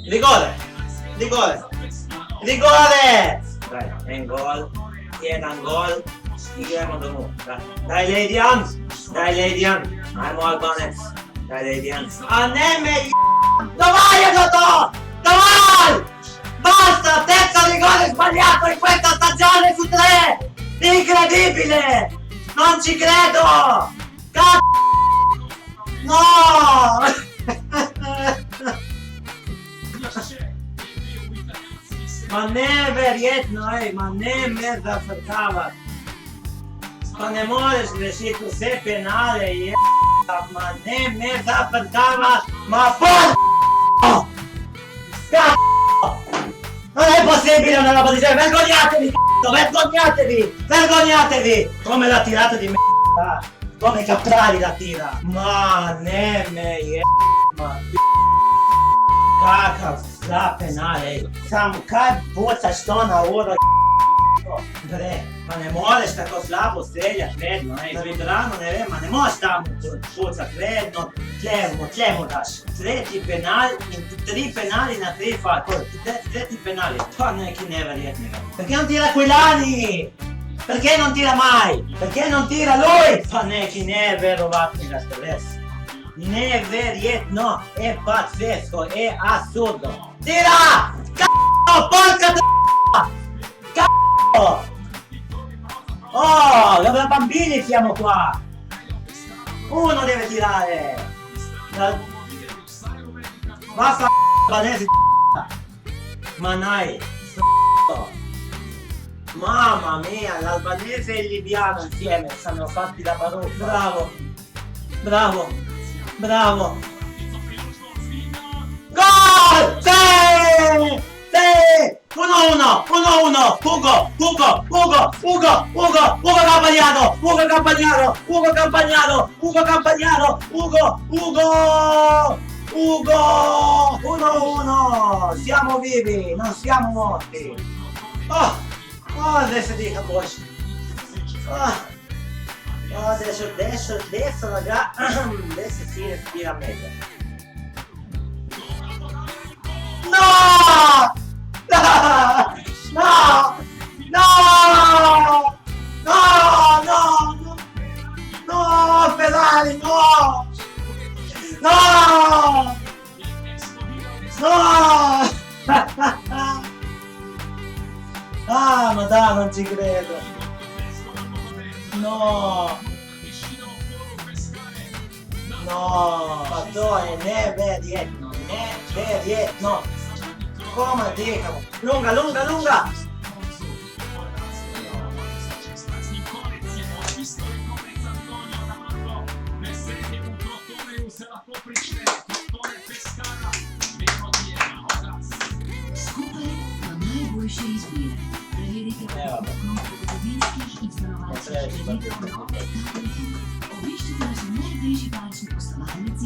Rigore! Rigore! Rigore! Dai, en gol. Jedan gol. Igramo domov. Daj Ledijan! Daj Ledijan! Ajmo Albanec! Daj Ledijan! A ne me Dov'è è to! Dov'è! Basta! Terzo rigore sbagliato in questa stagione su 3! Incredibile! Non ci credo! No! Ma neverjetno, ma ne me zafrkavaš. Pa ne moreš rešiti vse penale, ma ne me zafrkavaš, ma non è possibile una roba di genere, vergognatevi, vergognatevi, vergognatevi! Come l'ha tirata di merda, come Caprari la tira. Ma ne me ma kakav za penale, samo kaj bocaš to na uro, bre, pa ne moreš tako slabo streljati vedno, na Vibrano ne vem, ma ne moreš tamo pucati vedno, tle mu daš. Tretji penal in 3 penali na 3 fate, tretji penali, to nekaj neverjetnega. Perché non tira Aquilani? Perché non tira mai? Perché non tira lui? Pa nekaj neverovatnega ste res. Neverjetno, è pazzesco, è assurdo. Tira! C***o, porca c***o! Oh, da bambini siamo qua! Uno deve tirare! Basta Albanese Manai! Mamma mia, l'albanese e il libiano insieme stanno fatti da parrucca! Bravo! Bravo! Bravo! Gol! Sì! Sì! 1-1! 1-1! Ugo Campagnaro! Ugo Campagnaro! Ugo Campagnaro! Ugo Campagnaro! Ugo! 1-1! Siamo vivi! Non siamo morti! Oh! Adesso dica boys! Adesso raga, adesso si respira meglio. No! No! No! No! No! No! No! Ferrari, no! No! No! Ah, ma dai, non ci credo! No! No! Pattone, neverjetno! Neverjetno! Come dihamo? Lunga, lunga, lunga! Obveščite nas o najbližji bančni poslovalnici